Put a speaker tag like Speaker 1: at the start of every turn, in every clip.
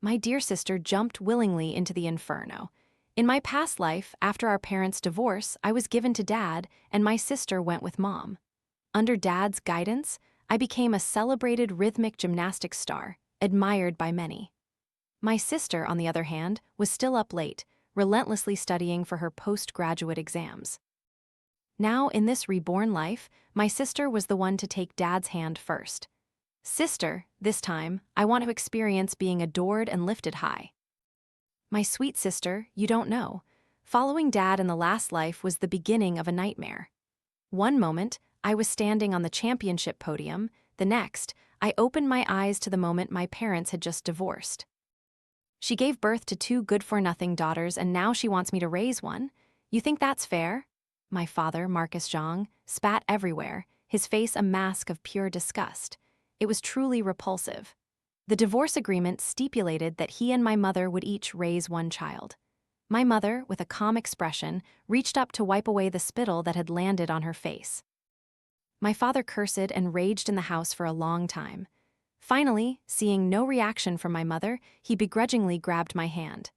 Speaker 1: My dear sister jumped willingly into the inferno. In my past life, after our parents' divorce, I was given to Dad, and my sister went with Mom. Under Dad's guidance, I became a celebrated rhythmic gymnastics star, admired by many. My sister, on the other hand, was still up late, relentlessly studying for her postgraduate exams. Now, in this reborn life, my sister was the one to take Dad's hand first. Sister, this time, I want to experience being adored and lifted high. My sweet sister, you don't know. Following Dad in the last life was the beginning of a nightmare. One moment, I was standing on the championship podium. The next, I opened my eyes to the moment my parents had just divorced. She gave birth to two good-for-nothing daughters, and now she wants me to raise one. You think that's fair? My father, Marcus Zhang, spat everywhere, his face a mask of pure disgust. It was truly repulsive. The divorce agreement stipulated that he and my mother would each raise one child. My mother, with a calm expression, reached up to wipe away the spittle that had landed on her face. My father cursed and raged in the house for a long time. Finally, seeing no reaction from my mother, he begrudgingly grabbed my hand.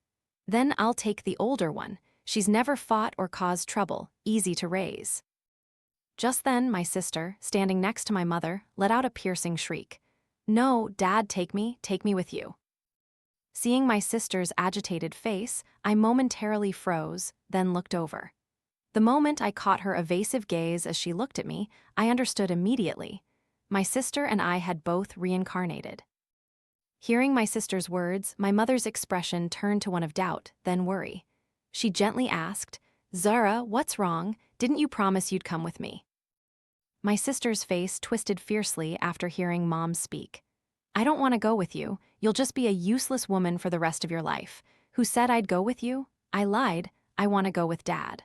Speaker 1: Then I'll take the older one. She's never fought or caused trouble, easy to raise. Just then, my sister, standing next to my mother, let out a piercing shriek. No, Dad, take me with you. Seeing my sister's agitated face, I momentarily froze, then looked over. The moment I caught her evasive gaze as she looked at me, I understood immediately. My sister and I had both reincarnated. Hearing my sister's words, my mother's expression turned to one of doubt, then worry. She gently asked, Zara, what's wrong? Didn't you promise you'd come with me? My sister's face twisted fiercely after hearing Mom speak. I don't want to go with you. You'll just be a useless woman for the rest of your life. Who said I'd go with you? I lied. I want to go with Dad.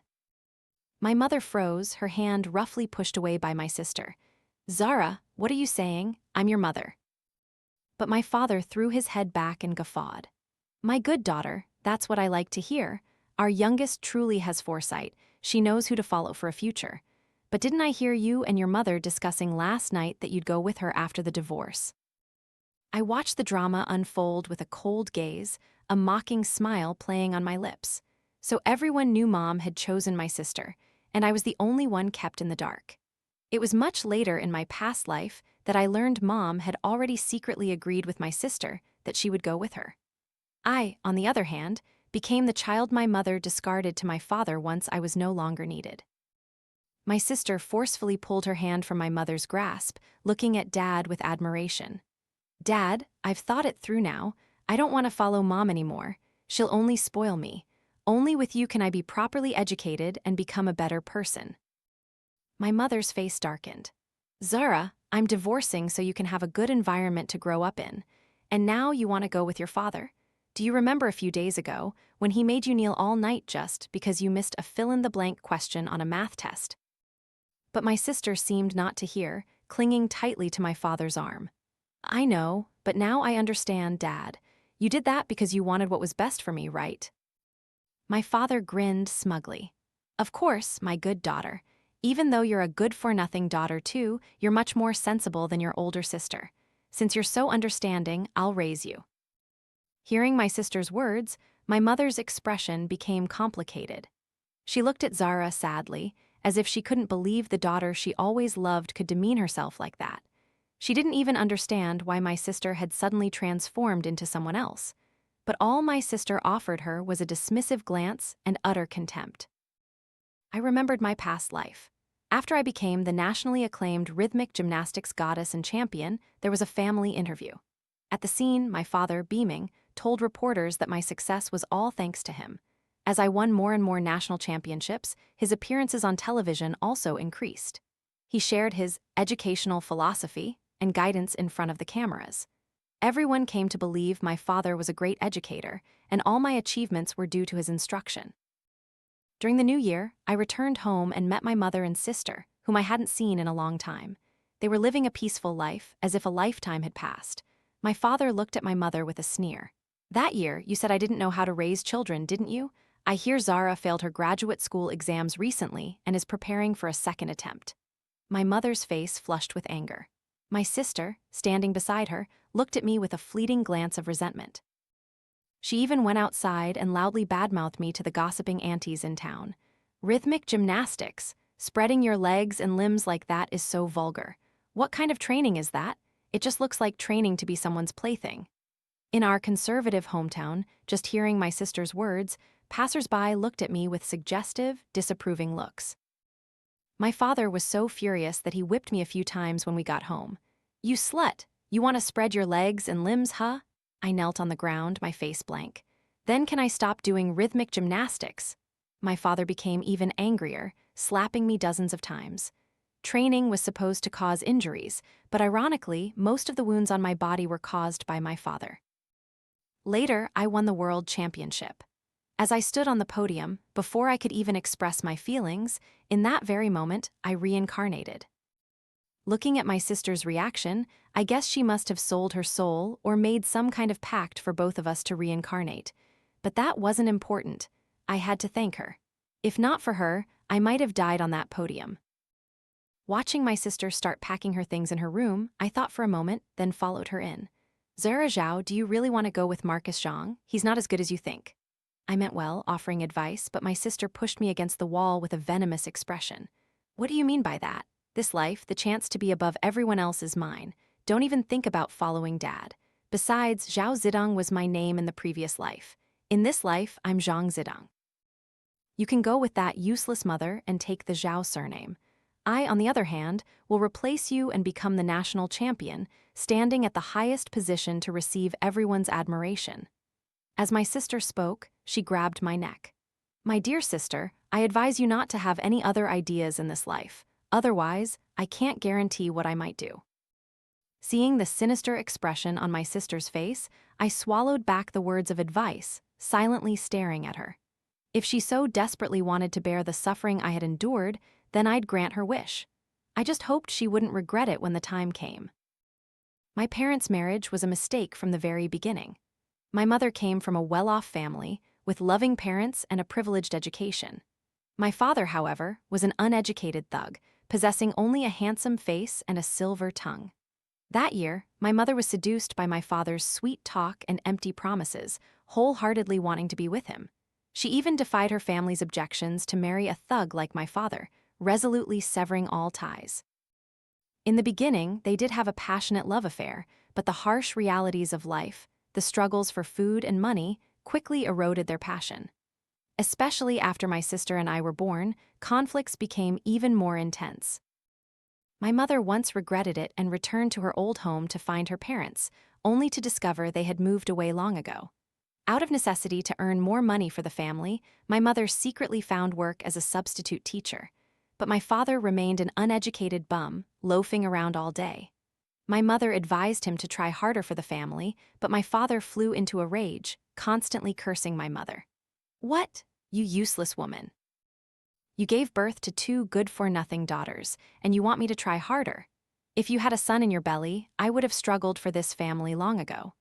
Speaker 1: My mother froze, her hand roughly pushed away by my sister. Zara, what are you saying? I'm your mother. But my father threw his head back and guffawed. My good daughter, that's what I like to hear. Our youngest truly has foresight. She knows who to follow for a future. But didn't I hear you and your mother discussing last night that you'd go with her after the divorce? I watched the drama unfold with a cold gaze, a mocking smile playing on my lips. So everyone knew Mom had chosen my sister, and I was the only one kept in the dark. It was much later in my past life that I learned Mom had already secretly agreed with my sister that she would go with her. I, on the other hand, became the child my mother discarded to my father once I was no longer needed. My sister forcefully pulled her hand from my mother's grasp, looking at Dad with admiration. Dad, I've thought it through now. I don't want to follow Mom anymore. She'll only spoil me. Only with you can I be properly educated and become a better person. My mother's face darkened. Zara, I'm divorcing so you can have a good environment to grow up in. And now you want to go with your father? Do you remember a few days ago when he made you kneel all night just because you missed a fill-in-the-blank question on a math test? But my sister seemed not to hear, clinging tightly to my father's arm. I know, but now I understand, Dad. You did that because you wanted what was best for me, right? My father grinned smugly. Of course, my good daughter. Even though you're a good-for-nothing daughter too, you're much more sensible than your older sister. Since you're so understanding, I'll raise you. Hearing my sister's words, my mother's expression became complicated. She looked at Zara sadly, as if she couldn't believe the daughter she always loved could demean herself like that. She didn't even understand why my sister had suddenly transformed into someone else. But all my sister offered her was a dismissive glance and utter contempt. I remembered my past life. After I became the nationally acclaimed rhythmic gymnastics goddess and champion, there was a family interview. At the scene, my father, beaming, told reporters that my success was all thanks to him. As I won more and more national championships, his appearances on television also increased. He shared his educational philosophy and guidance in front of the cameras. Everyone came to believe my father was a great educator, and all my achievements were due to his instruction. During the new year, I returned home and met my mother and sister, whom I hadn't seen in a long time. They were living a peaceful life, as if a lifetime had passed. My father looked at my mother with a sneer. That year, you said I didn't know how to raise children, didn't you? I hear Zara failed her graduate school exams recently and is preparing for a second attempt. My mother's face flushed with anger. My sister, standing beside her, looked at me with a fleeting glance of resentment. She even went outside and loudly badmouthed me to the gossiping aunties in town. Rhythmic gymnastics. Spreading your legs and limbs like that is so vulgar. What kind of training is that? It just looks like training to be someone's plaything. In our conservative hometown, just hearing my sister's words, passers-by looked at me with suggestive, disapproving looks. My father was so furious that he whipped me a few times when we got home. "You slut! You want to spread your legs and limbs, huh?" I knelt on the ground, my face blank. "Then can I stop doing rhythmic gymnastics?" My father became even angrier, slapping me dozens of times. Training was supposed to cause injuries, but ironically, most of the wounds on my body were caused by my father. Later, I won the world championship. As I stood on the podium, before I could even express my feelings, in that very moment, I reincarnated. Looking at my sister's reaction, I guess she must have sold her soul or made some kind of pact for both of us to reincarnate. But that wasn't important. I had to thank her. If not for her, I might have died on that podium. Watching my sister start packing her things in her room, I thought for a moment, then followed her in. "Zara Zhao, do you really want to go with Marcus Zhang? He's not as good as you think." I meant well, offering advice, but my sister pushed me against the wall with a venomous expression. "What do you mean by that? This life, the chance to be above everyone else, is mine. Don't even think about following Dad. Besides, Zhao Zidong was my name in the previous life. In this life, I'm Zhang Zidong. You can go with that useless mother and take the Zhao surname. I, on the other hand, will replace you and become the national champion, standing at the highest position to receive everyone's admiration." As my sister spoke, she grabbed my neck. "My dear sister, I advise you not to have any other ideas in this life. Otherwise, I can't guarantee what I might do." Seeing the sinister expression on my sister's face, I swallowed back the words of advice, silently staring at her. If she so desperately wanted to bear the suffering I had endured, then I'd grant her wish. I just hoped she wouldn't regret it when the time came. My parents' marriage was a mistake from the very beginning. My mother came from a well-off family, with loving parents and a privileged education. My father, however, was an uneducated thug, possessing only a handsome face and a silver tongue. That year, my mother was seduced by my father's sweet talk and empty promises, wholeheartedly wanting to be with him. She even defied her family's objections to marry a thug like my father, resolutely severing all ties. In the beginning, they did have a passionate love affair, but the harsh realities of life, the struggles for food and money, quickly eroded their passion. Especially after my sister and I were born, conflicts became even more intense. My mother once regretted it and returned to her old home to find her parents, only to discover they had moved away long ago. Out of necessity to earn more money for the family, my mother secretly found work as a substitute teacher. But my father remained an uneducated bum, loafing around all day. My mother advised him to try harder for the family, but my father flew into a rage, constantly cursing my mother. "What? You useless woman. You gave birth to 2 good-for-nothing daughters, and you want me to try harder. If you had a son in your belly, I would have struggled for this family long ago.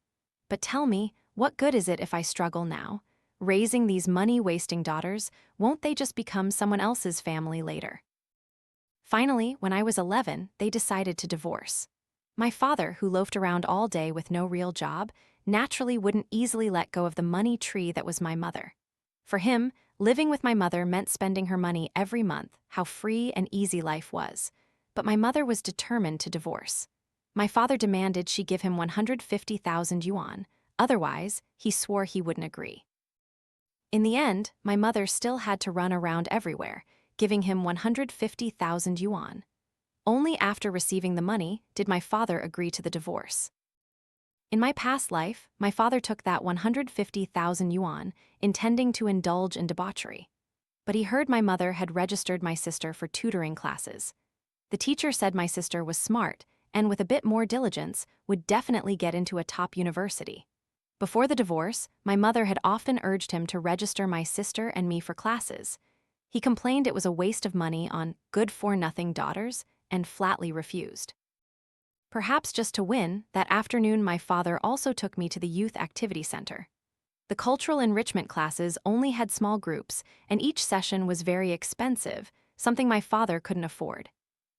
Speaker 1: But tell me, what good is it if I struggle now? Raising these money-wasting daughters, won't they just become someone else's family later?" Finally, when I was 11, they decided to divorce. My father, who loafed around all day with no real job, naturally wouldn't easily let go of the money tree that was my mother. For him, living with my mother meant spending her money every month, how free and easy life was. But my mother was determined to divorce. My father demanded she give him 150,000 yuan, otherwise, he swore he wouldn't agree. In the end, my mother still had to run around everywhere, giving him 150,000 yuan. Only after receiving the money did my father agree to the divorce. In my past life, my father took that 150,000 yuan, intending to indulge in debauchery. But he heard my mother had registered my sister for tutoring classes. The teacher said my sister was smart, and with a bit more diligence, would definitely get into a top university. Before the divorce, my mother had often urged him to register my sister and me for classes. He complained it was a waste of money on good-for-nothing daughters, and flatly refused. Perhaps just to win, that afternoon my father also took me to the youth activity center. The cultural enrichment classes only had small groups, and each session was very expensive, something my father couldn't afford.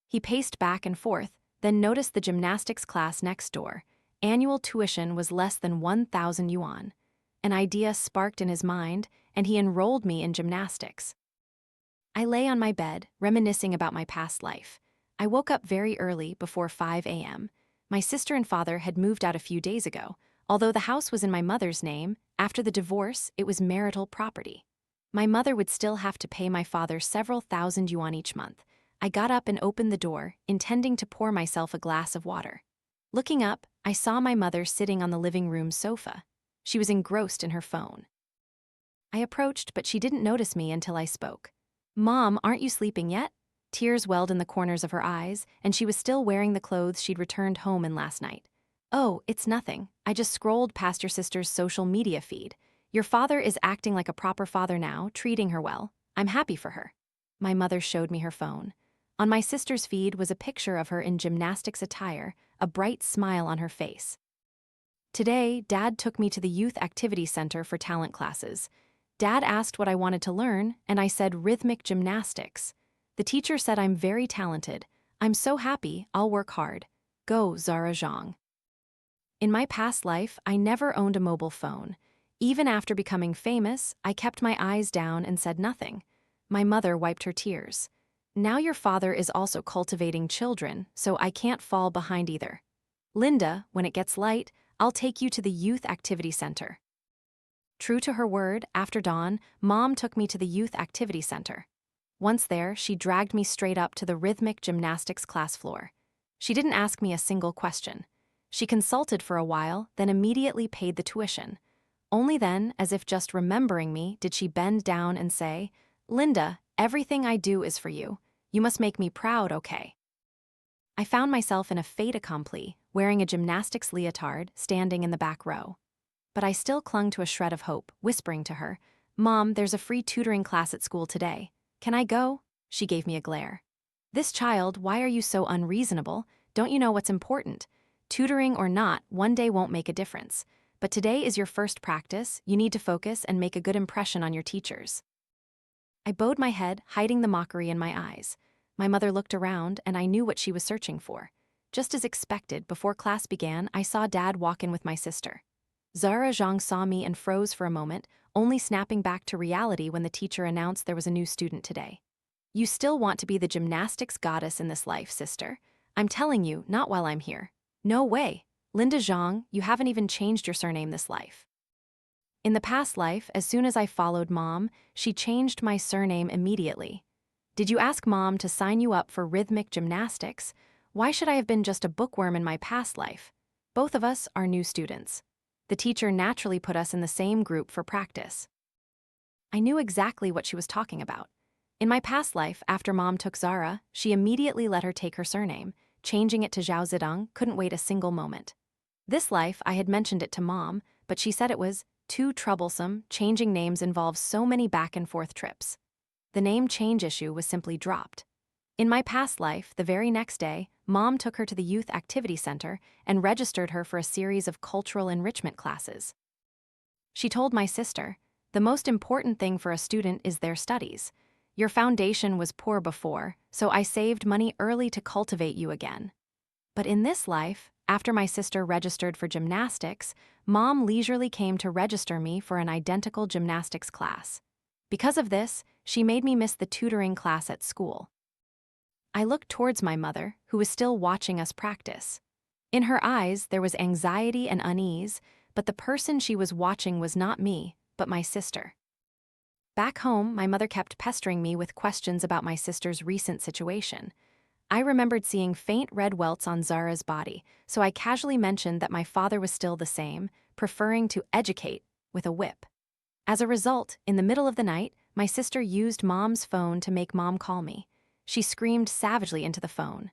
Speaker 1: He paced back and forth, then noticed the gymnastics class next door. Annual tuition was less than 1,000 yuan. An idea sparked in his mind, and he enrolled me in gymnastics. I lay on my bed, reminiscing about my past life. I woke up very early, before 5 a.m. My sister and father had moved out a few days ago. Although the house was in my mother's name, after the divorce, it was marital property. My mother would still have to pay my father several thousand yuan each month. I got up and opened the door, intending to pour myself a glass of water. Looking up, I saw my mother sitting on the living room sofa. She was engrossed in her phone. I approached, but she didn't notice me until I spoke. "Mom, aren't you sleeping yet?" Tears welled in the corners of her eyes, and she was still wearing the clothes she'd returned home in last night. "Oh, it's nothing. I just scrolled past your sister's social media feed. Your father is acting like a proper father now, treating her well. I'm happy for her." My mother showed me her phone. On my sister's feed was a picture of her in gymnastics attire, a bright smile on her face. Today, Dad took me to the Youth Activity Center for talent classes. Dad asked what I wanted to learn, and I said rhythmic gymnastics. The teacher said I'm very talented. I'm so happy, I'll work hard. Go, Zara Zhang. In my past life, I never owned a mobile phone. Even after becoming famous, I kept my eyes down and said nothing. My mother wiped her tears. "Now your father is also cultivating children, so I can't fall behind either. Linda, when it gets light, I'll take you to the Youth Activity Center." True to her word, after dawn, Mom took me to the Youth Activity Center. Once there, she dragged me straight up to the rhythmic gymnastics class floor. She didn't ask me a single question. She consulted for a while, then immediately paid the tuition. Only then, as if just remembering me, did she bend down and say, "Linda, everything I do is for you. You must make me proud, okay?" I found myself in a fait accompli, wearing a gymnastics leotard, standing in the back row. But I still clung to a shred of hope, whispering to her, "Mom, there's a free tutoring class at school today. Can I go?" She gave me a glare. "This child, why are you so unreasonable? Don't you know what's important? Tutoring or not, one day won't make a difference. But today is your first practice, you need to focus and make a good impression on your teachers." I bowed my head, hiding the mockery in my eyes. My mother looked around, and I knew what she was searching for. Just as expected, before class began, I saw Dad walk in with my sister. Zara Zhang saw me and froze for a moment, only snapping back to reality when the teacher announced there was a new student today. "You still want to be the gymnastics goddess in this life, sister. I'm telling you, not while I'm here. No way. Linda Zhang, you haven't even changed your surname this life." In the past life, as soon as I followed Mom, she changed my surname immediately. "Did you ask Mom to sign you up for rhythmic gymnastics? Why should I have been just a bookworm in my past life? Both of us are new students." The teacher naturally put us in the same group for practice. I knew exactly what she was talking about. In my past life, after Mom took Zara, she immediately let her take her surname. Changing it to Zhao Zidong couldn't wait a single moment. This life, I had mentioned it to Mom, but she said it was too troublesome. Changing names involves so many back and forth trips. The name change issue was simply dropped. In my past life, the very next day, Mom took her to the Youth Activity Center and registered her for a series of cultural enrichment classes. She told my sister, "The most important thing for a student is their studies. Your foundation was poor before, so I saved money early to cultivate you again." But in this life, after my sister registered for gymnastics, Mom leisurely came to register me for an identical gymnastics class. Because of this, she made me miss the tutoring class at school. I looked towards my mother, who was still watching us practice. In her eyes, there was anxiety and unease, but the person she was watching was not me, but my sister. Back home, my mother kept pestering me with questions about my sister's recent situation. I remembered seeing faint red welts on Zara's body, so I casually mentioned that my father was still the same, preferring to educate with a whip. As a result, in the middle of the night, my sister used Mom's phone to make Mom call me. She screamed savagely into the phone.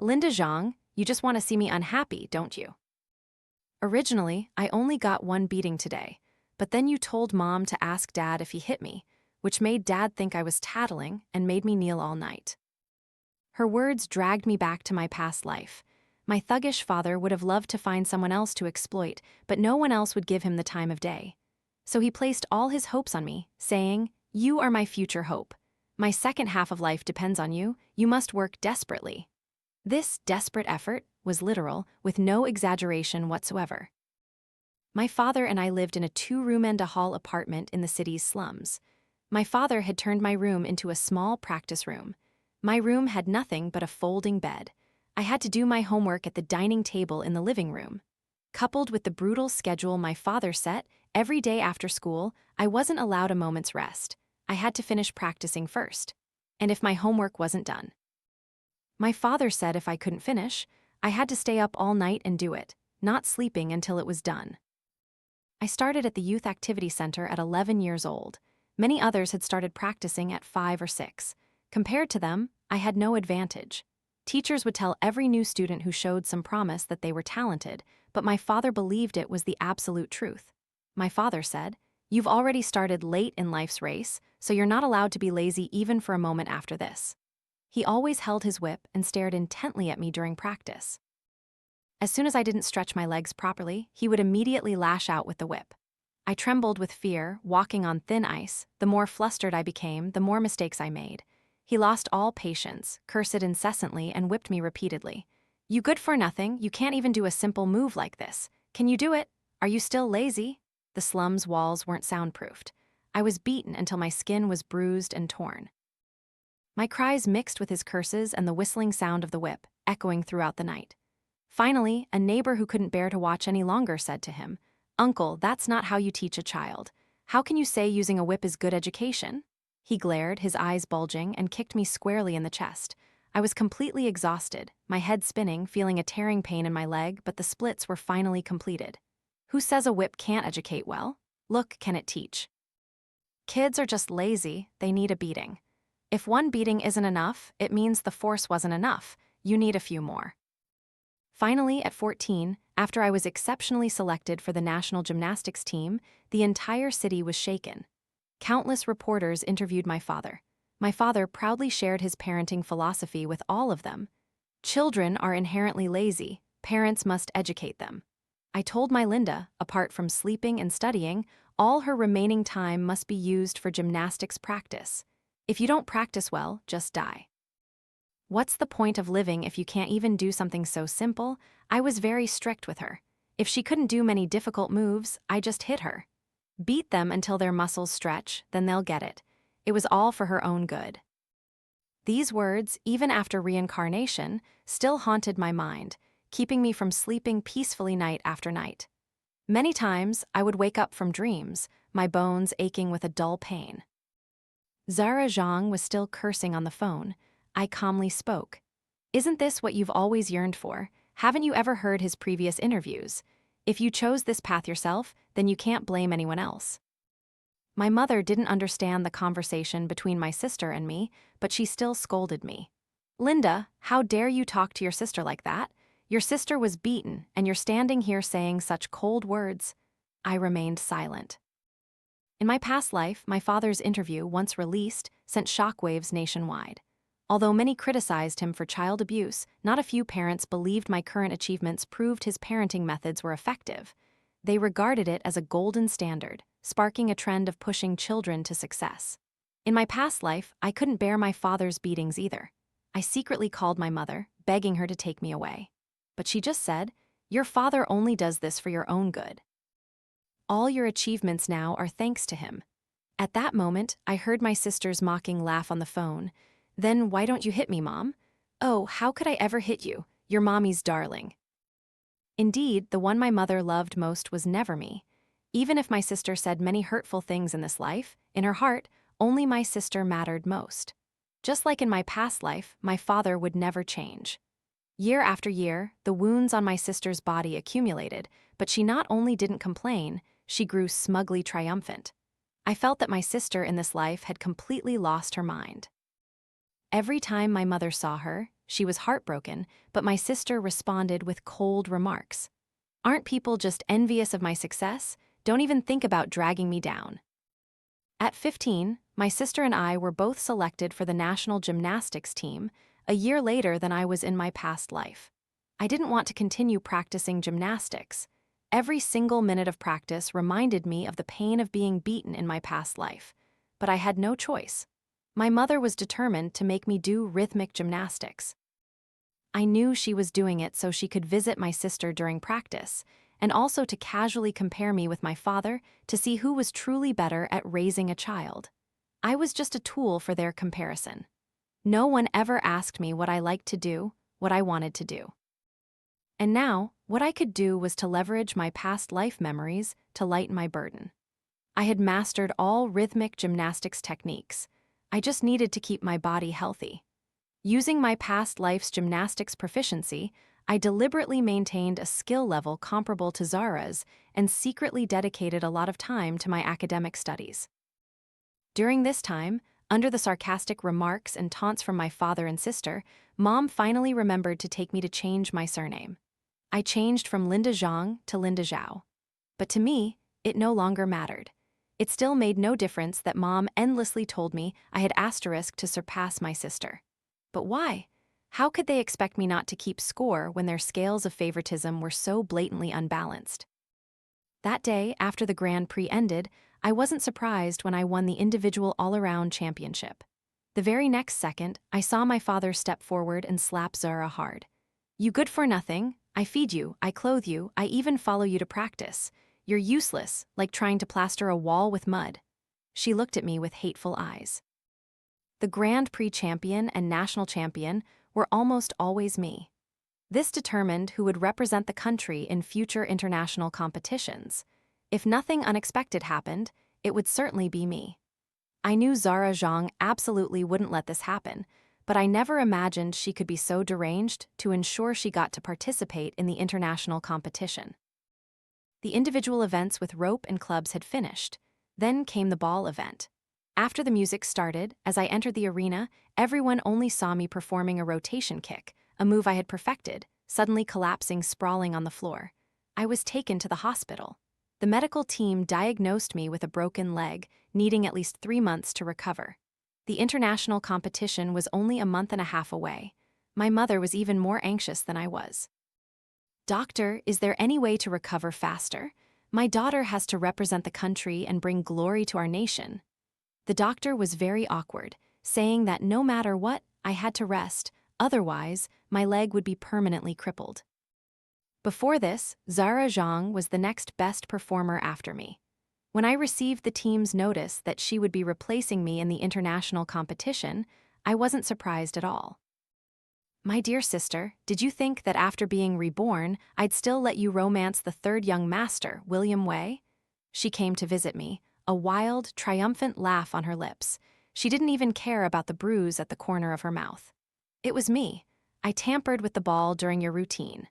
Speaker 1: "Linda Zhang, you just want to see me unhappy, don't you? Originally, I only got one beating today, but then you told Mom to ask Dad if he hit me, which made Dad think I was tattling and made me kneel all night." Her words dragged me back to my past life. My thuggish father would have loved to find someone else to exploit, but no one else would give him the time of day. So he placed all his hopes on me, saying, "You are my future hope. My second half of life depends on you. You must work desperately." This desperate effort was literal, with no exaggeration whatsoever. My father and I lived in a 2-room-and-a-hall apartment in the city's slums. My father had turned my room into a small practice room. My room had nothing but a folding bed. I had to do my homework at the dining table in the living room. Coupled with the brutal schedule my father set, every day after school, I wasn't allowed a moment's rest. I had to finish practicing first. And if my homework wasn't done. My father said if I couldn't finish, I had to stay up all night and do it, not sleeping until it was done. I started at the Youth Activity Center at 11 years old. Many others had started practicing at 5 or 6. Compared to them, I had no advantage. Teachers would tell every new student who showed some promise that they were talented, but my father believed it was the absolute truth. My father said, "You've already started late in life's race, so you're not allowed to be lazy even for a moment after this." He always held his whip and stared intently at me during practice. As soon as I didn't stretch my legs properly, he would immediately lash out with the whip. I trembled with fear, walking on thin ice. The more flustered I became, the more mistakes I made. He lost all patience, cursed incessantly, and whipped me repeatedly. "You good for nothing, you can't even do a simple move like this. Can you do it? Are you still lazy?" The slum's walls weren't soundproofed. I was beaten until my skin was bruised and torn. My cries mixed with his curses and the whistling sound of the whip, echoing throughout the night. Finally, a neighbor who couldn't bear to watch any longer said to him, "Uncle, that's not how you teach a child. How can you say using a whip is good education?" He glared, his eyes bulging, and kicked me squarely in the chest. I was completely exhausted, my head spinning, feeling a tearing pain in my leg, but the splits were finally completed. Who says a whip can't educate well? Look, can it teach? Kids are just lazy, they need a beating. If one beating isn't enough, it means the force wasn't enough. You need a few more. Finally, at 14, after I was exceptionally selected for the national gymnastics team, the entire city was shaken. Countless reporters interviewed my father. My father proudly shared his parenting philosophy with all of them. Children are inherently lazy, parents must educate them. I told my Linda, apart from sleeping and studying, all her remaining time must be used for gymnastics practice. If you don't practice well, just die. What's the point of living if you can't even do something so simple? I was very strict with her. If she couldn't do many difficult moves, I just hit her. Beat them until their muscles stretch, then they'll get it. It was all for her own good. These words, even after reincarnation, still haunted my mind, keeping me from sleeping peacefully night after night. Many times, I would wake up from dreams, my bones aching with a dull pain. Zara Zhang was still cursing on the phone. I calmly spoke. "Isn't this what you've always yearned for? Haven't you ever heard his previous interviews? If you chose this path yourself, then you can't blame anyone else." My mother didn't understand the conversation between my sister and me, but she still scolded me. "Linda, how dare you talk to your sister like that? Your sister was beaten, and you're standing here saying such cold words." I remained silent. In my past life, my father's interview, once released, sent shockwaves nationwide. Although many criticized him for child abuse, not a few parents believed my current achievements proved his parenting methods were effective. They regarded it as a golden standard, sparking a trend of pushing children to success. In my past life, I couldn't bear my father's beatings either. I secretly called my mother, begging her to take me away. But she just said, "Your father only does this for your own good. All your achievements now are thanks to him." At that moment, I heard my sister's mocking laugh on the phone. "Then why don't you hit me, Mom?" "Oh, how could I ever hit you? You're Mommy's darling." Indeed, the one my mother loved most was never me. Even if my sister said many hurtful things in this life, in her heart, only my sister mattered most. Just like in my past life, my father would never change. Year after year, the wounds on my sister's body accumulated, but she not only didn't complain, she grew smugly triumphant. I felt that my sister in this life had completely lost her mind. Every time my mother saw her, she was heartbroken, but my sister responded with cold remarks. "Aren't people just envious of my success? Don't even think about dragging me down." At 15, my sister and I were both selected for the national gymnastics team, a year later than I was in my past life. I didn't want to continue practicing gymnastics. Every single minute of practice reminded me of the pain of being beaten in my past life, but I had no choice. My mother was determined to make me do rhythmic gymnastics. I knew she was doing it so she could visit my sister during practice, and also to casually compare me with my father to see who was truly better at raising a child. I was just a tool for their comparison. No one ever asked me what I liked to do, what I wanted to do. And now, what I could do was to leverage my past life memories to lighten my burden. I had mastered all rhythmic gymnastics techniques. I just needed to keep my body healthy. Using my past life's gymnastics proficiency, I deliberately maintained a skill level comparable to Zara's and secretly dedicated a lot of time to my academic studies. During this time, under the sarcastic remarks and taunts from my father and sister, Mom finally remembered to take me to change my surname. I changed from Linda Zhang to Linda Zhao. But to me, it no longer mattered. It still made no difference that Mom endlessly told me I had asterisked to surpass my sister. But why? How could they expect me not to keep score when their scales of favoritism were so blatantly unbalanced? That day, after the Grand Prix ended, I wasn't surprised when I won the individual all-around championship. The very next second, I saw my father step forward and slap Zara hard. "You good for nothing. I feed you, I clothe you, I even follow you to practice. You're useless, like trying to plaster a wall with mud." She looked at me with hateful eyes. The Grand Prix champion and national champion were almost always me. This determined who would represent the country in future international competitions. If nothing unexpected happened, it would certainly be me. I knew Zara Zhang absolutely wouldn't let this happen, but I never imagined she could be so deranged to ensure she got to participate in the international competition. The individual events with rope and clubs had finished. Then came the ball event. After the music started, as I entered the arena, everyone only saw me performing a rotation kick, a move I had perfected, suddenly collapsing sprawling on the floor. I was taken to the hospital. The medical team diagnosed me with a broken leg, needing at least 3 months to recover. The international competition was only a month and a half away. My mother was even more anxious than I was. "Doctor, is there any way to recover faster? My daughter has to represent the country and bring glory to our nation." The doctor was very awkward, saying that no matter what, I had to rest, otherwise, my leg would be permanently crippled. Before this, Zara Zhang was the next best performer after me. When I received the team's notice that she would be replacing me in the international competition, I wasn't surprised at all. "My dear sister, did you think that after being reborn, I'd still let you romance the third young master, William Wei?" She came to visit me, a wild, triumphant laugh on her lips. She didn't even care about the bruise at the corner of her mouth. "It was me. I tampered with the ball during your routine."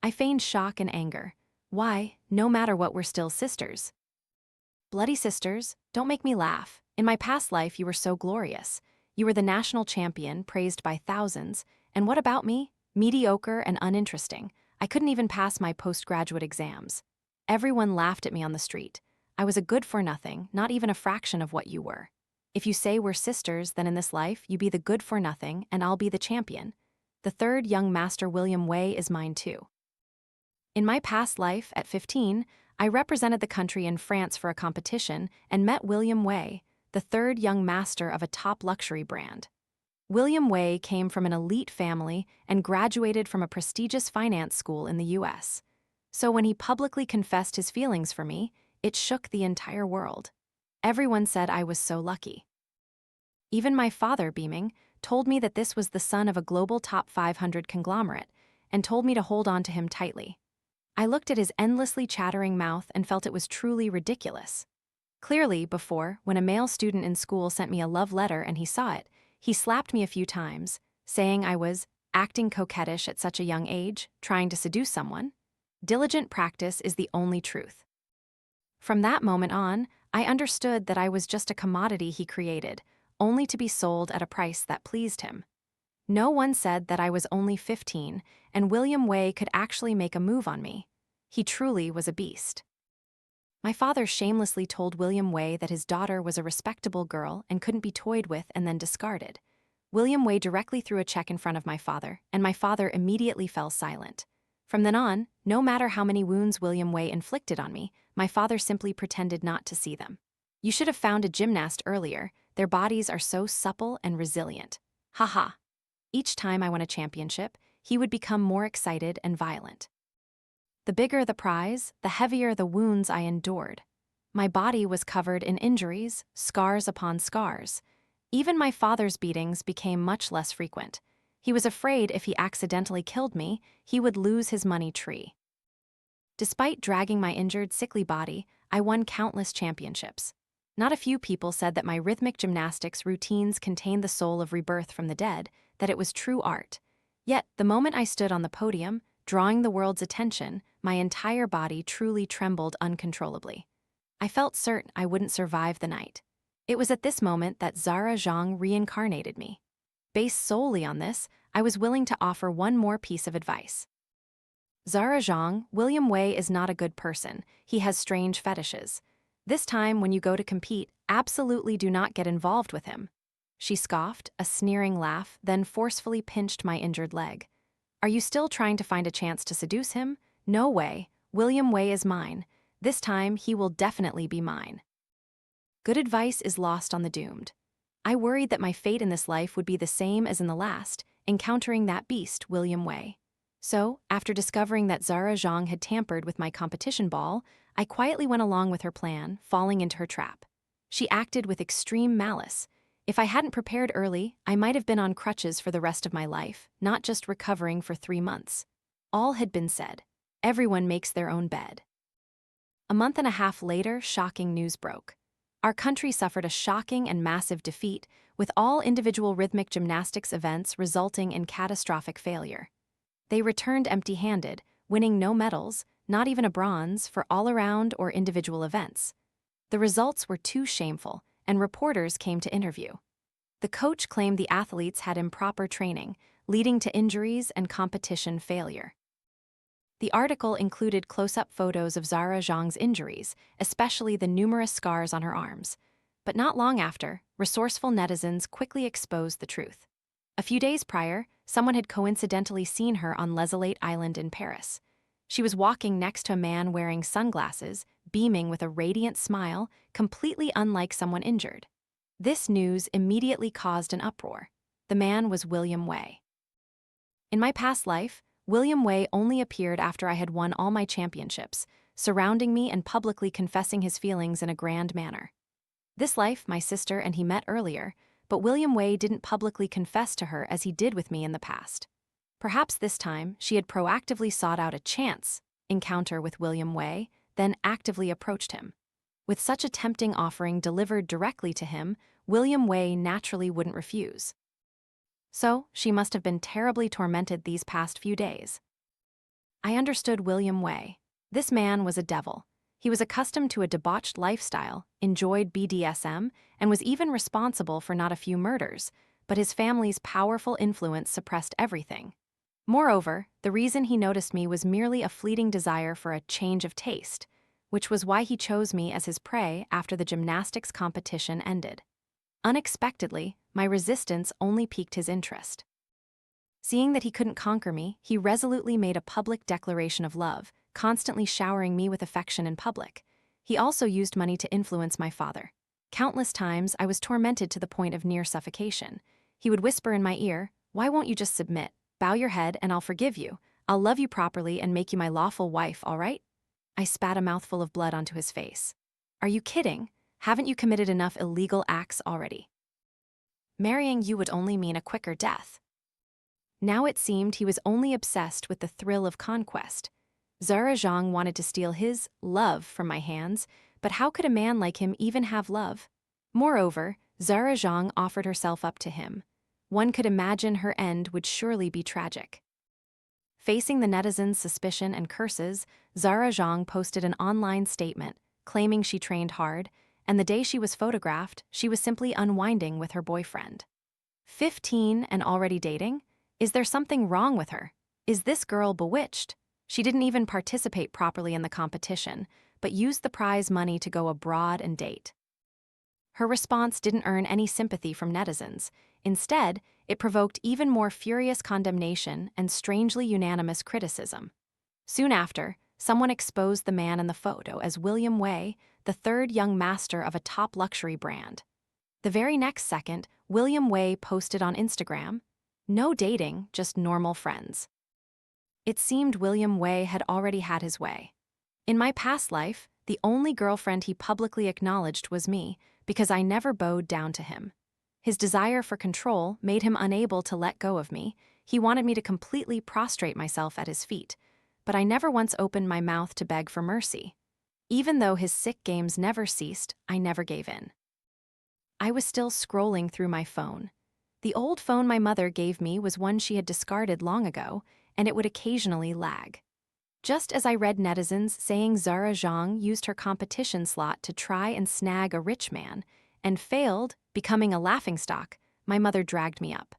Speaker 1: I feigned shock and anger. "Why, no matter what, we're still sisters." "Bloody sisters, don't make me laugh. In my past life, you were so glorious. You were the national champion, praised by thousands. And what about me? Mediocre and uninteresting. I couldn't even pass my postgraduate exams. Everyone laughed at me on the street. I was a good-for-nothing, not even a fraction of what you were. If you say we're sisters, then in this life, you be the good-for-nothing, and I'll be the champion. The third young master William Wei is mine too." In my past life, at 15, I represented the country in France for a competition and met William Wei, the third young master of a top luxury brand. William Wei came from an elite family and graduated from a prestigious finance school in the US. So when he publicly confessed his feelings for me, it shook the entire world. Everyone said I was so lucky. Even my father, beaming, told me that this was the son of a global top 500 conglomerate and told me to hold on to him tightly. I looked at his endlessly chattering mouth and felt it was truly ridiculous. Clearly, before, when a male student in school sent me a love letter and he saw it, he slapped me a few times, saying I was acting coquettish at such a young age, trying to seduce someone. Diligent practice is the only truth. From that moment on, I understood that I was just a commodity he created, only to be sold at a price that pleased him. No one said that I was only 15, and William Wei could actually make a move on me. He truly was a beast. My father shamelessly told William Wei that his daughter was a respectable girl and couldn't be toyed with and then discarded. William Wei directly threw a check in front of my father, and my father immediately fell silent. From then on, no matter how many wounds William Wei inflicted on me, my father simply pretended not to see them. "You should have found a gymnast earlier. Their bodies are so supple and resilient. Ha ha." Each time I won a championship, he would become more excited and violent. The bigger the prize, the heavier the wounds I endured. My body was covered in injuries, scars upon scars. Even my father's beatings became much less frequent. He was afraid if he accidentally killed me, he would lose his money tree. Despite dragging my injured, sickly body, I won countless championships. Not a few people said that my rhythmic gymnastics routines contained the soul of rebirth from the dead, that it was true art. Yet, the moment I stood on the podium, drawing the world's attention, my entire body truly trembled uncontrollably. I felt certain I wouldn't survive the night. It was at this moment that Zara Zhang reincarnated me. Based solely on this, I was willing to offer one more piece of advice. Zara Zhang, William Wei is not a good person. He has strange fetishes. This time, when you go to compete, absolutely do not get involved with him. She scoffed, a sneering laugh, then forcefully pinched my injured leg. Are you still trying to find a chance to seduce him? No way. William Wei is mine. This time, he will definitely be mine. Good advice is lost on the doomed. I worried that my fate in this life would be the same as in the last, encountering that beast, William Wei. So, after discovering that Zara Zhang had tampered with my competition ball, I quietly went along with her plan, falling into her trap. She acted with extreme malice. If I hadn't prepared early, I might have been on crutches for the rest of my life, not just recovering for 3 months. All had been said. Everyone makes their own bed. A month and a half later, shocking news broke. Our country suffered a shocking and massive defeat, with all individual rhythmic gymnastics events resulting in catastrophic failure. They returned empty-handed, winning no medals, not even a bronze, for all-around or individual events. The results were too shameful, and reporters came to interview. The coach claimed the athletes had improper training, leading to injuries and competition failure. The article included close-up photos of Zara Zhang's injuries, especially the numerous scars on her arms. But not long after, resourceful netizens quickly exposed the truth. A few days prior, someone had coincidentally seen her on Les Isles Island in Paris. She was walking next to a man wearing sunglasses, beaming with a radiant smile, completely unlike someone injured. This news immediately caused an uproar. The man was William Wei. In my past life, William Wei only appeared after I had won all my championships, surrounding me and publicly confessing his feelings in a grand manner. This life, my sister and he met earlier, but William Wei didn't publicly confess to her as he did with me in the past. Perhaps this time, she had proactively sought out a chance encounter with William Wei, then actively approached him. With such a tempting offering delivered directly to him, William Wei naturally wouldn't refuse. So, she must have been terribly tormented these past few days. I understood William Wei. This man was a devil. He was accustomed to a debauched lifestyle, enjoyed BDSM, and was even responsible for not a few murders, but his family's powerful influence suppressed everything. Moreover, the reason he noticed me was merely a fleeting desire for a change of taste, which was why he chose me as his prey after the gymnastics competition ended. Unexpectedly, my resistance only piqued his interest. Seeing that he couldn't conquer me, he resolutely made a public declaration of love, constantly showering me with affection in public. He also used money to influence my father. Countless times, I was tormented to the point of near suffocation. He would whisper in my ear, "Why won't you just submit? Bow your head and I'll forgive you. I'll love you properly and make you my lawful wife, all right?" I spat a mouthful of blood onto his face. "Are you kidding? Haven't you committed enough illegal acts already? Marrying you would only mean a quicker death." Now it seemed he was only obsessed with the thrill of conquest. Zara Zhang wanted to steal his love from my hands, but how could a man like him even have love? Moreover, Zara Zhang offered herself up to him. One could imagine her end would surely be tragic. Facing the netizens' suspicion and curses, Zara Zhang posted an online statement, claiming she trained hard, and the day she was photographed, she was simply unwinding with her boyfriend. 15 and already dating? Is there something wrong with her? Is this girl bewitched? She didn't even participate properly in the competition, but used the prize money to go abroad and date. Her response didn't earn any sympathy from netizens. Instead, it provoked even more furious condemnation and strangely unanimous criticism. Soon after, someone exposed the man in the photo as William Wei, the third young master of a top luxury brand. The very next second, William Wei posted on Instagram, "No dating, just normal friends." It seemed William Wei had already had his way. In my past life, the only girlfriend he publicly acknowledged was me, because I never bowed down to him. His desire for control made him unable to let go of me. He wanted me to completely prostrate myself at his feet, but I never once opened my mouth to beg for mercy. Even though his sick games never ceased, I never gave in. I was still scrolling through my phone. The old phone my mother gave me was one she had discarded long ago, and it would occasionally lag. Just as I read netizens saying Zara Zhang used her competition slot to try and snag a rich man, and failed, becoming a laughingstock, my mother dragged me up.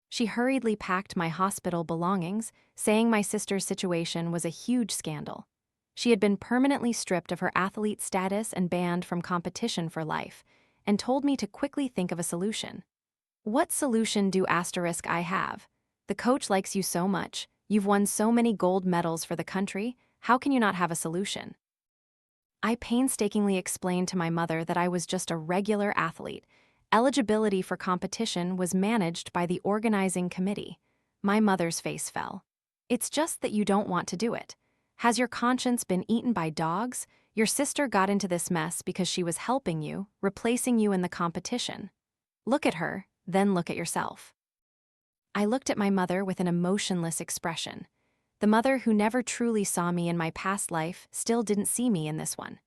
Speaker 1: She hurriedly packed my hospital belongings, saying my sister's situation was a huge scandal. She had been permanently stripped of her athlete status and banned from competition for life, and told me to quickly think of a solution. What solution do I have? The coach likes you so much, you've won so many gold medals for the country, how can you not have a solution? I painstakingly explained to my mother that I was just a regular athlete. Eligibility for competition was managed by the organizing committee. My mother's face fell. It's just that you don't want to do it. Has your conscience been eaten by dogs? Your sister got into this mess because she was helping you, replacing you in the competition. Look at her, then look at yourself. I looked at my mother with an emotionless expression. The mother who never truly saw me in my past life still didn't see me in this one.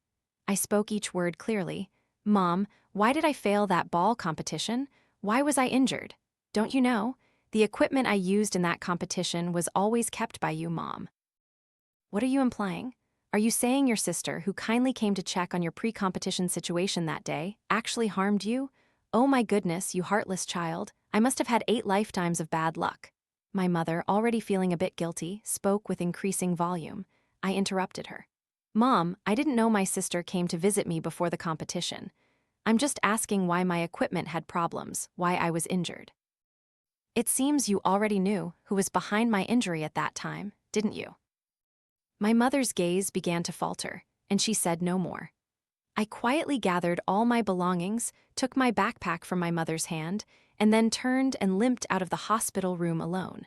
Speaker 1: I spoke each word clearly. Mom, why did I fail that ball competition? Why was I injured? Don't you know? The equipment I used in that competition was always kept by you, Mom. What are you implying? Are you saying your sister, who kindly came to check on your pre-competition situation that day, actually harmed you? Oh my goodness, you heartless child. I must have had 8 lifetimes of bad luck. My mother, already feeling a bit guilty, spoke with increasing volume. I interrupted her. Mom, I didn't know my sister came to visit me before the competition. I'm just asking why my equipment had problems, why I was injured. It seems you already knew who was behind my injury at that time, didn't you? My mother's gaze began to falter, and she said no more. I quietly gathered all my belongings, took my backpack from my mother's hand, and then turned and limped out of the hospital room alone.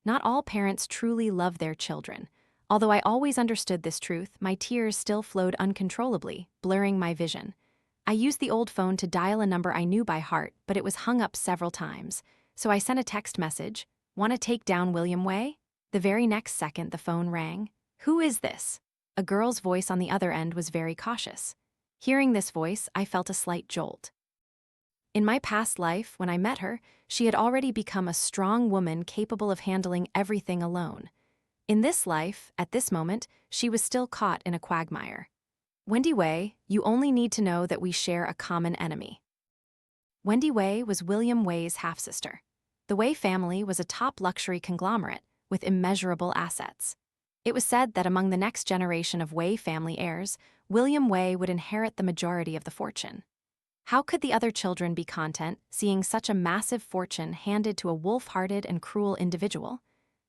Speaker 1: Not all parents truly love their children. Although I always understood this truth, my tears still flowed uncontrollably, blurring my vision. I used the old phone to dial a number I knew by heart, but it was hung up several times. So I sent a text message, "Want to take down William Wei?" The very next second the phone rang. "Who is this?" A girl's voice on the other end was very cautious. Hearing this voice, I felt a slight jolt. In my past life, when I met her, she had already become a strong woman capable of handling everything alone. In this life, at this moment, she was still caught in a quagmire. Wendy Wei, you only need to know that we share a common enemy. Wendy Wei was William Wei's half-sister. The Wei family was a top luxury conglomerate with immeasurable assets. It was said that among the next generation of Wei family heirs, William Wei would inherit the majority of the fortune. How could the other children be content seeing such a massive fortune handed to a wolf-hearted and cruel individual?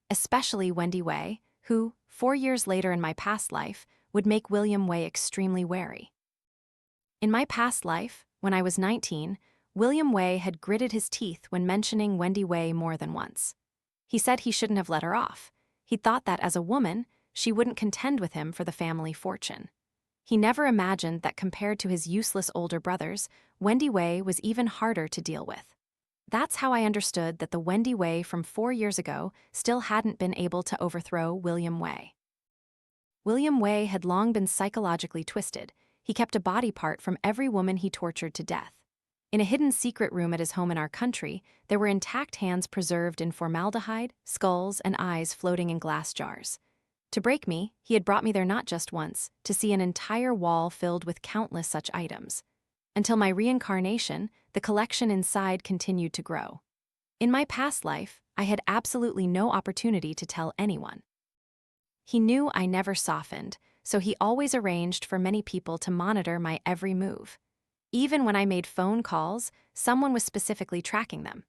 Speaker 1: Especially Wendy Wei, who, 4 years later in my past life, would make William Wei extremely wary. In my past life, when I was 19, William Wei had gritted his teeth when mentioning Wendy Wei more than once. He said he shouldn't have let her off. He thought that as a woman, she wouldn't contend with him for the family fortune. He never imagined that compared to his useless older brothers, Wendy Wei was even harder to deal with. That's how I understood that the Wendy Wei from 4 years ago still hadn't been able to overthrow William Wei. William Wei had long been psychologically twisted. He kept a body part from every woman he tortured to death. In a hidden secret room at his home in our country, there were intact hands preserved in formaldehyde, skulls, and eyes floating in glass jars. To break me, he had brought me there not just once, to see an entire wall filled with countless such items. Until my reincarnation, the collection inside continued to grow. In my past life, I had absolutely no opportunity to tell anyone. He knew I never softened, so he always arranged for many people to monitor my every move. Even when I made phone calls, someone was specifically tracking them.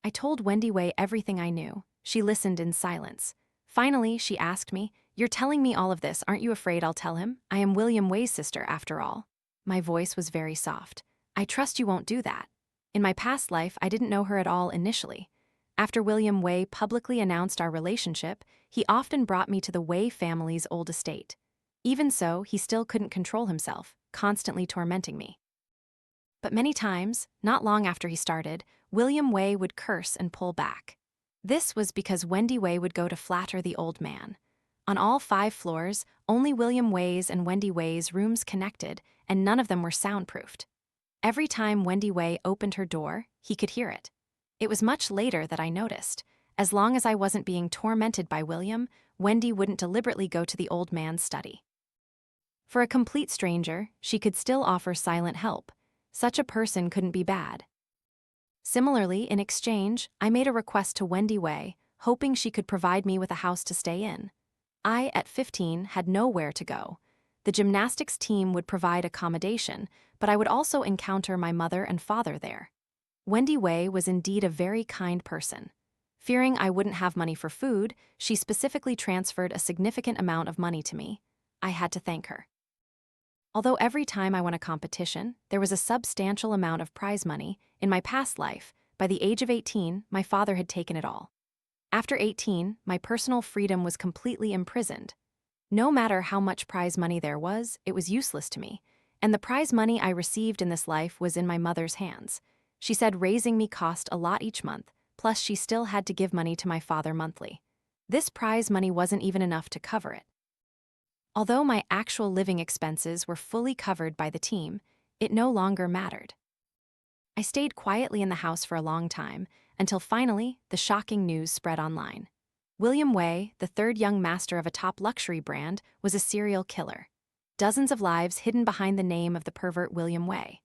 Speaker 1: I told Wendy Wei everything I knew. She listened in silence. Finally, she asked me, "You're telling me all of this, aren't you afraid I'll tell him? I am William Wei's sister, after all." My voice was very soft. "I trust you won't do that." In my past life, I didn't know her at all initially. After William Wei publicly announced our relationship, he often brought me to the Wei family's old estate. Even so, he still couldn't control himself, constantly tormenting me. But many times, not long after he started, William Wei would curse and pull back. This was because Wendy Wei would go to flatter the old man. On all 5 floors, only William Wei's and Wendy Wei's rooms connected, and none of them were soundproofed. Every time Wendy Wei opened her door, he could hear it. It was much later that I noticed. As long as I wasn't being tormented by William, Wendy wouldn't deliberately go to the old man's study. For a complete stranger, she could still offer silent help. Such a person couldn't be bad. Similarly, in exchange, I made a request to Wendy Wei, hoping she could provide me with a house to stay in. I, at 15, had nowhere to go. The gymnastics team would provide accommodation, but I would also encounter my mother and father there. Wendy Wei was indeed a very kind person. Fearing I wouldn't have money for food, she specifically transferred a significant amount of money to me. I had to thank her. Although every time I won a competition, there was a substantial amount of prize money, in my past life, by the age of 18, my father had taken it all. After 18, my personal freedom was completely imprisoned. No matter how much prize money there was, it was useless to me, and the prize money I received in this life was in my mother's hands. She said raising me cost a lot each month, plus she still had to give money to my father monthly. This prize money wasn't even enough to cover it. Although my actual living expenses were fully covered by the team, it no longer mattered. I stayed quietly in the house for a long time, until finally, the shocking news spread online. William Wei, the 3rd young master of a top luxury brand, was a serial killer. Dozens of lives hidden behind the name of the pervert William Wei.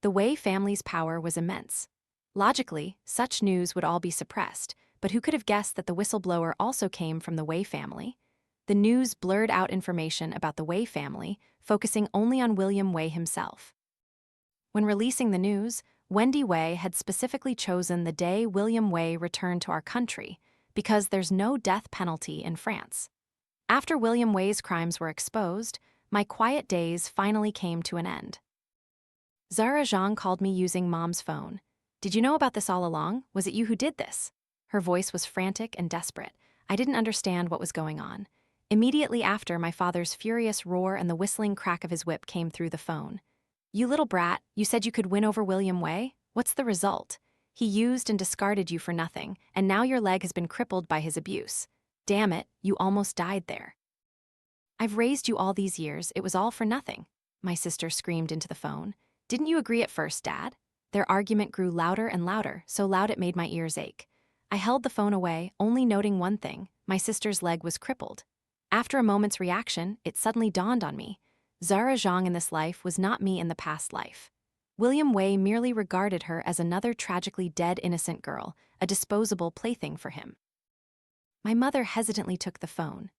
Speaker 1: The Wei family's power was immense. Logically, such news would all be suppressed, but who could have guessed that the whistleblower also came from the Wei family? The news blurred out information about the Wei family, focusing only on William Wei himself. When releasing the news, Wendy Wei had specifically chosen the day William Wei returned to our country, because there's no death penalty in France. After William Wei's crimes were exposed, my quiet days finally came to an end. Zara Zhang called me using Mom's phone. "Did you know about this all along? Was it you who did this?" Her voice was frantic and desperate. I didn't understand what was going on. Immediately after, my father's furious roar and the whistling crack of his whip came through the phone. "You little brat, you said you could win over William Wei? What's the result? He used and discarded you for nothing, and now your leg has been crippled by his abuse. Damn it, you almost died there. I've raised you all these years, it was all for nothing," my sister screamed into the phone. "Didn't you agree at first, Dad?" Their argument grew louder and louder, so loud it made my ears ache. I held the phone away, only noting one thing: my sister's leg was crippled. After a moment's reaction, it suddenly dawned on me. Zara Zhang in this life was not me in the past life. William Wei merely regarded her as another tragically dead innocent girl, a disposable plaything for him. My mother hesitantly took the phone.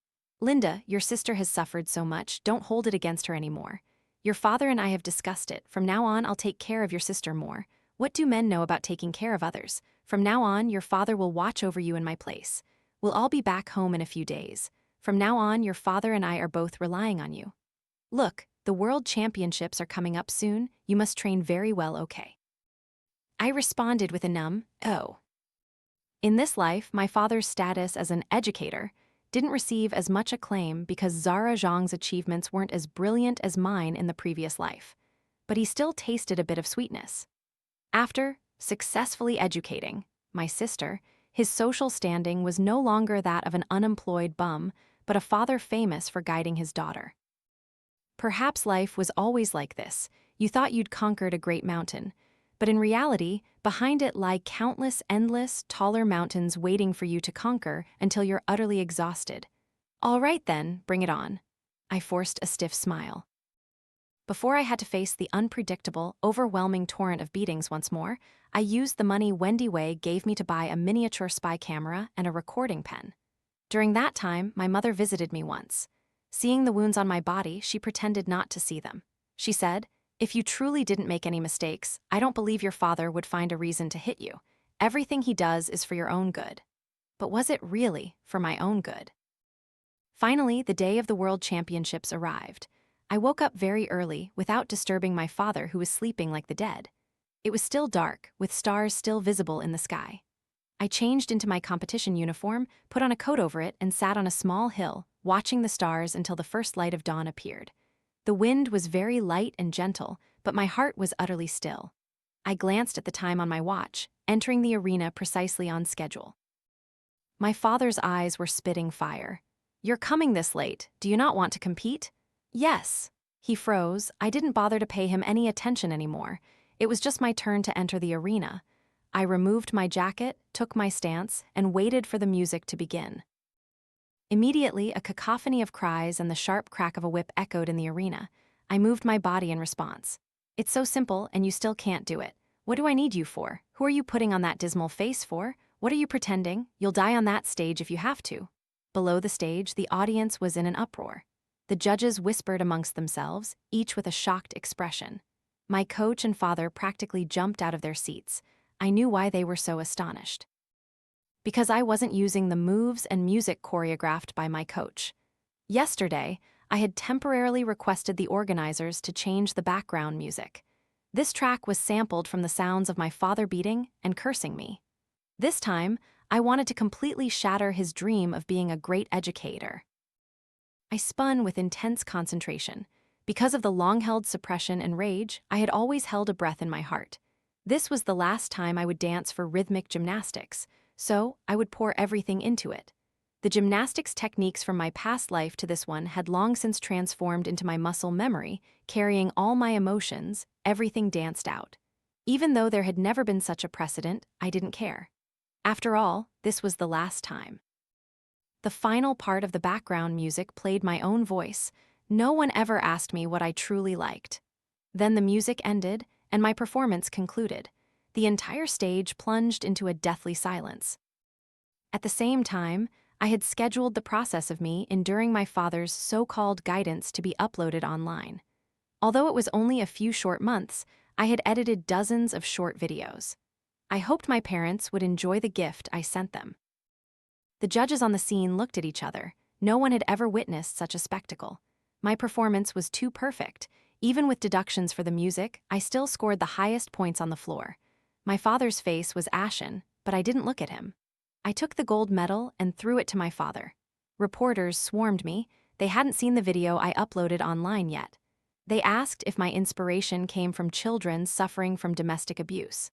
Speaker 1: "Linda, your sister has suffered so much, don't hold it against her anymore. Your father and I have discussed it. From now on, I'll take care of your sister more. What do men know about taking care of others? From now on, your father will watch over you in my place. We'll all be back home in a few days. From now on, your father and I are both relying on you. Look, the World Championships are coming up soon. You must train very well, okay?" I responded with a numb, "Oh." In this life, my father's status as an educator didn't receive as much acclaim because Zara Zhang's achievements weren't as brilliant as mine in the previous life. But he still tasted a bit of sweetness. After successfully educating my sister, his social standing was no longer that of an unemployed bum, but a father famous for guiding his daughter. Perhaps life was always like this. You thought you'd conquered a great mountain, but in reality, behind it lie countless endless, taller mountains waiting for you to conquer until you're utterly exhausted. All right then, bring it on. I forced a stiff smile. Before I had to face the unpredictable, overwhelming torrent of beatings once more, I used the money Wendy Wei gave me to buy a miniature spy camera and a recording pen. During that time, my mother visited me once. Seeing the wounds on my body, she pretended not to see them. She said, "If you truly didn't make any mistakes, I don't believe your father would find a reason to hit you. Everything he does is for your own good." But was it really for my own good? Finally, the day of the World Championships arrived. I woke up very early, without disturbing my father who was sleeping like the dead. It was still dark, with stars still visible in the sky. I changed into my competition uniform, put on a coat over it, and sat on a small hill, watching the stars until the first light of dawn appeared. The wind was very light and gentle, but my heart was utterly still. I glanced at the time on my watch, entering the arena precisely on schedule. My father's eyes were spitting fire. "You're coming this late. Do you not want to compete?" "Yes." He froze. I didn't bother to pay him any attention anymore. It was just my turn to enter the arena. I removed my jacket, took my stance, and waited for the music to begin. Immediately, a cacophony of cries and the sharp crack of a whip echoed in the arena. I moved my body in response. "It's so simple, and you still can't do it. What do I need you for? Who are you putting on that dismal face for? What are you pretending? You'll die on that stage if you have to." Below the stage, the audience was in an uproar. The judges whispered amongst themselves, each with a shocked expression. My coach and father practically jumped out of their seats. I knew why they were so astonished. Because I wasn't using the moves and music choreographed by my coach. Yesterday, I had temporarily requested the organizers to change the background music. This track was sampled from the sounds of my father beating and cursing me. This time, I wanted to completely shatter his dream of being a great educator. I spun with intense concentration. Because of the long-held suppression and rage, I had always held a breath in my heart. This was the last time I would dance for rhythmic gymnastics, so I would pour everything into it. The gymnastics techniques from my past life to this one had long since transformed into my muscle memory, carrying all my emotions, everything danced out. Even though there had never been such a precedent, I didn't care. After all, this was the last time. The final part of the background music played my own voice. No one ever asked me what I truly liked. Then the music ended, and my performance concluded. The entire stage plunged into a deathly silence. At the same time, I had scheduled the process of me enduring my father's so-called guidance to be uploaded online. Although it was only a few short months, I had edited dozens of short videos. I hoped my parents would enjoy the gift I sent them. The judges on the scene looked at each other. No one had ever witnessed such a spectacle. My performance was too perfect. Even with deductions for the music, I still scored the highest points on the floor. My father's face was ashen, but I didn't look at him. I took the gold medal and threw it to my father. Reporters swarmed me. They hadn't seen the video I uploaded online yet. They asked if my inspiration came from children suffering from domestic abuse.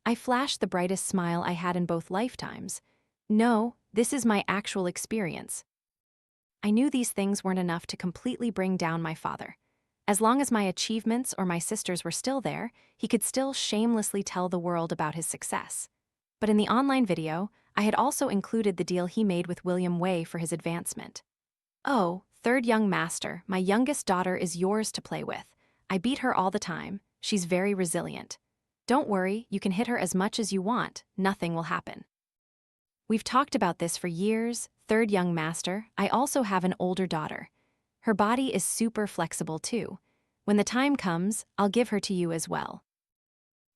Speaker 1: I flashed the brightest smile I had in both lifetimes. "No, this is my actual experience." I knew these things weren't enough to completely bring down my father. As long as my achievements or my sister's were still there, he could still shamelessly tell the world about his success. But in the online video, I had also included the deal he made with William Wei for his advancement. "Oh, third young master, my youngest daughter is yours to play with. I beat her all the time. She's very resilient. Don't worry, you can hit her as much as you want. Nothing will happen." We've talked about this for years. Third young master, I also have an older daughter. Her body is super flexible too. When the time comes, I'll give her to you as well.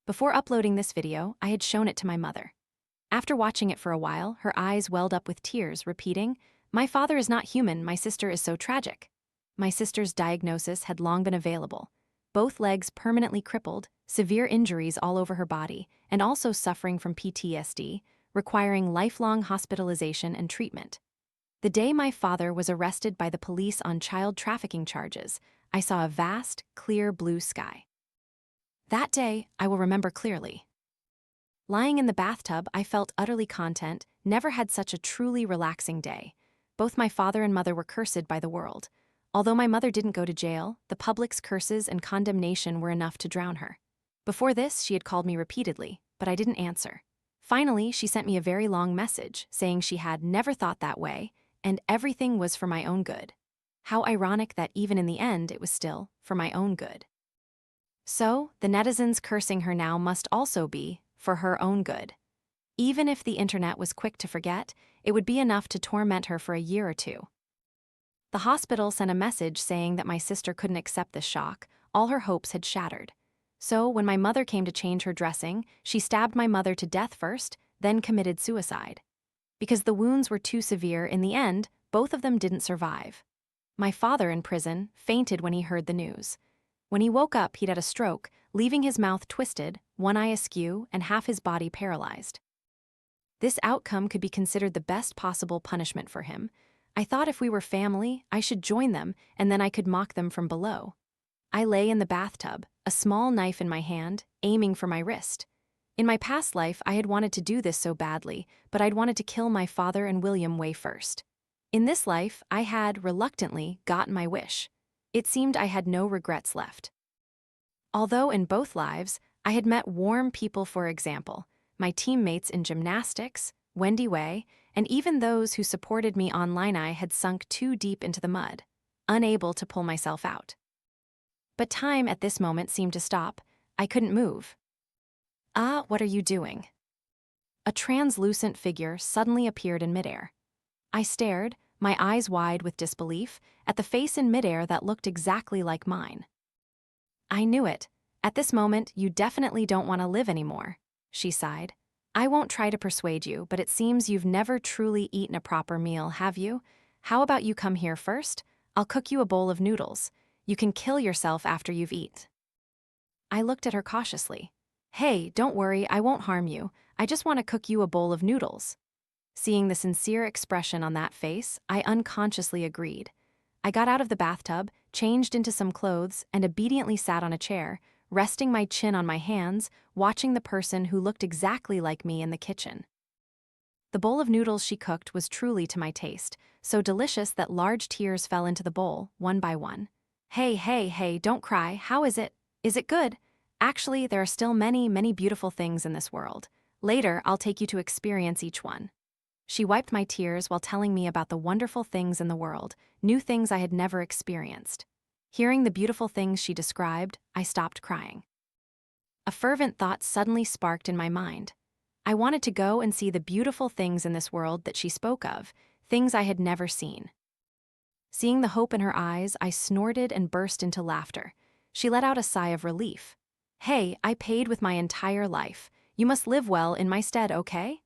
Speaker 1: Before uploading this video, I had shown it to my mother. After watching it for a while, her eyes welled up with tears, repeating, "My father is not human, my sister is so tragic." My sister's diagnosis had long been available. Both legs permanently crippled, severe injuries all over her body, and also suffering from PTSD, requiring lifelong hospitalization and treatment. The day my father was arrested by the police on child trafficking charges, I saw a vast, clear blue sky. That day, I will remember clearly. Lying in the bathtub, I felt utterly content, never had such a truly relaxing day. Both my father and mother were cursed by the world. Although my mother didn't go to jail, the public's curses and condemnation were enough to drown her. Before this, she had called me repeatedly, but I didn't answer. Finally, she sent me a very long message, saying she had never thought that way, and everything was for my own good. How ironic that even in the end, it was still for my own good. So, the netizens cursing her now must also be for her own good. Even if the internet was quick to forget, it would be enough to torment her for a year or two. The hospital sent a message saying that my sister couldn't accept this shock. All her hopes had shattered. So, when my mother came to change her dressing, she stabbed my mother to death first, then committed suicide. Because the wounds were too severe, in the end, both of them didn't survive. My father, in prison, fainted when he heard the news. When he woke up, he'd had a stroke, leaving his mouth twisted, one eye askew, and half his body paralyzed. This outcome could be considered the best possible punishment for him. I thought if we were family, I should join them, and then I could mock them from below. I lay in the bathtub, a small knife in my hand, aiming for my wrist. In my past life, I had wanted to do this so badly, but I'd wanted to kill my father and William Wei first. In this life, I had, reluctantly, gotten my wish. It seemed I had no regrets left. Although in both lives, I had met warm people, for example, my teammates in gymnastics, William Wei, and even those who supported me online, I had sunk too deep into the mud, unable to pull myself out. But time at this moment seemed to stop. I couldn't move. "Ah, what are you doing?" A translucent figure suddenly appeared in midair. I stared, my eyes wide with disbelief, at the face in midair that looked exactly like mine. "I knew it. At this moment, you definitely don't want to live anymore," she sighed. "I won't try to persuade you, but it seems you've never truly eaten a proper meal, have you? How about you come here first? I'll cook you a bowl of noodles. You can kill yourself after you've eaten." I looked at her cautiously. "Hey, don't worry, I won't harm you. I just want to cook you a bowl of noodles." Seeing the sincere expression on that face, I unconsciously agreed. I got out of the bathtub, changed into some clothes, and obediently sat on a chair, resting my chin on my hands, watching the person who looked exactly like me in the kitchen. The bowl of noodles she cooked was truly to my taste, so delicious that large tears fell into the bowl, one by one. Hey, don't cry. How is it? Is it good? Actually, there are still many, many beautiful things in this world. Later, I'll take you to experience each one." She wiped my tears while telling me about the wonderful things in the world, new things I had never experienced. Hearing the beautiful things she described, I stopped crying. A fervent thought suddenly sparked in my mind. I wanted to go and see the beautiful things in this world that she spoke of, things I had never seen. Seeing the hope in her eyes, I snorted and burst into laughter. She let out a sigh of relief. "Hey, I paid with my entire life. You must live well in my stead, okay?"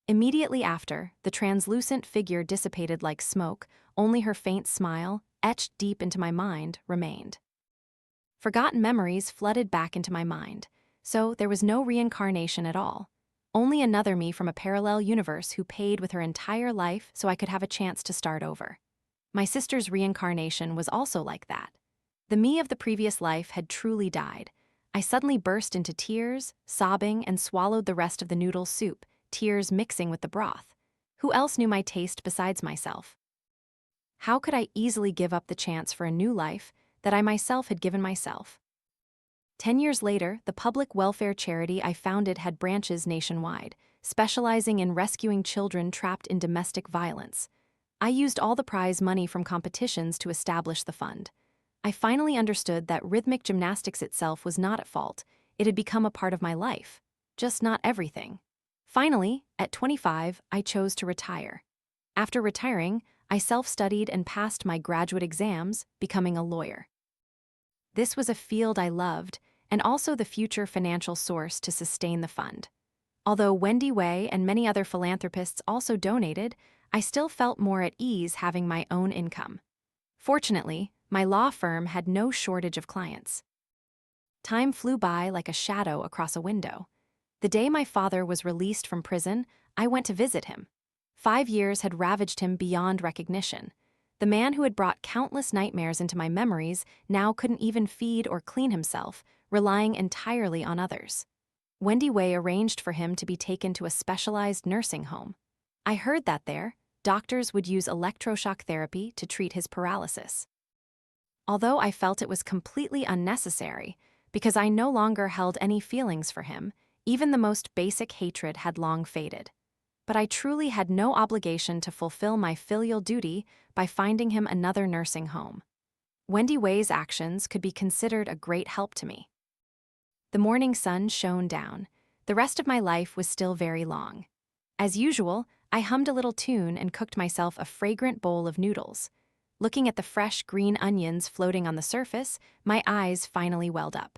Speaker 1: Immediately after, the translucent figure dissipated like smoke, only her faint smile, etched deep into my mind, remained. Forgotten memories flooded back into my mind, so there was no reincarnation at all. Only another me from a parallel universe who paid with her entire life so I could have a chance to start over. My sister's reincarnation was also like that. The me of the previous life had truly died. I suddenly burst into tears, sobbing, and swallowed the rest of the noodle soup, tears mixing with the broth. Who else knew my taste besides myself? How could I easily give up the chance for a new life that I myself had given myself? 10 years later, the public welfare charity I founded had branches nationwide, specializing in rescuing children trapped in domestic violence. I used all the prize money from competitions to establish the fund. I finally understood that rhythmic gymnastics itself was not at fault. It had become a part of my life, just not everything. Finally, at 25, I chose to retire. After retiring, I self-studied and passed my graduate exams, becoming a lawyer. This was a field I loved, and also the future financial source to sustain the fund. Although William Wei and many other philanthropists also donated, I still felt more at ease having my own income. Fortunately, my law firm had no shortage of clients. Time flew by like a shadow across a window. The day my father was released from prison, I went to visit him. 5 years had ravaged him beyond recognition. The man who had brought countless nightmares into my memories now couldn't even feed or clean himself, relying entirely on others. William Wei arranged for him to be taken to a specialized nursing home. I heard that there, doctors would use electroshock therapy to treat his paralysis. Although I felt it was completely unnecessary, because I no longer held any feelings for him, even the most basic hatred had long faded. But I truly had no obligation to fulfill my filial duty by finding him another nursing home. William Wei's actions could be considered a great help to me. The morning sun shone down. The rest of my life was still very long. As usual, I hummed a little tune and cooked myself a fragrant bowl of noodles. Looking at the fresh green onions floating on the surface, my eyes finally welled up.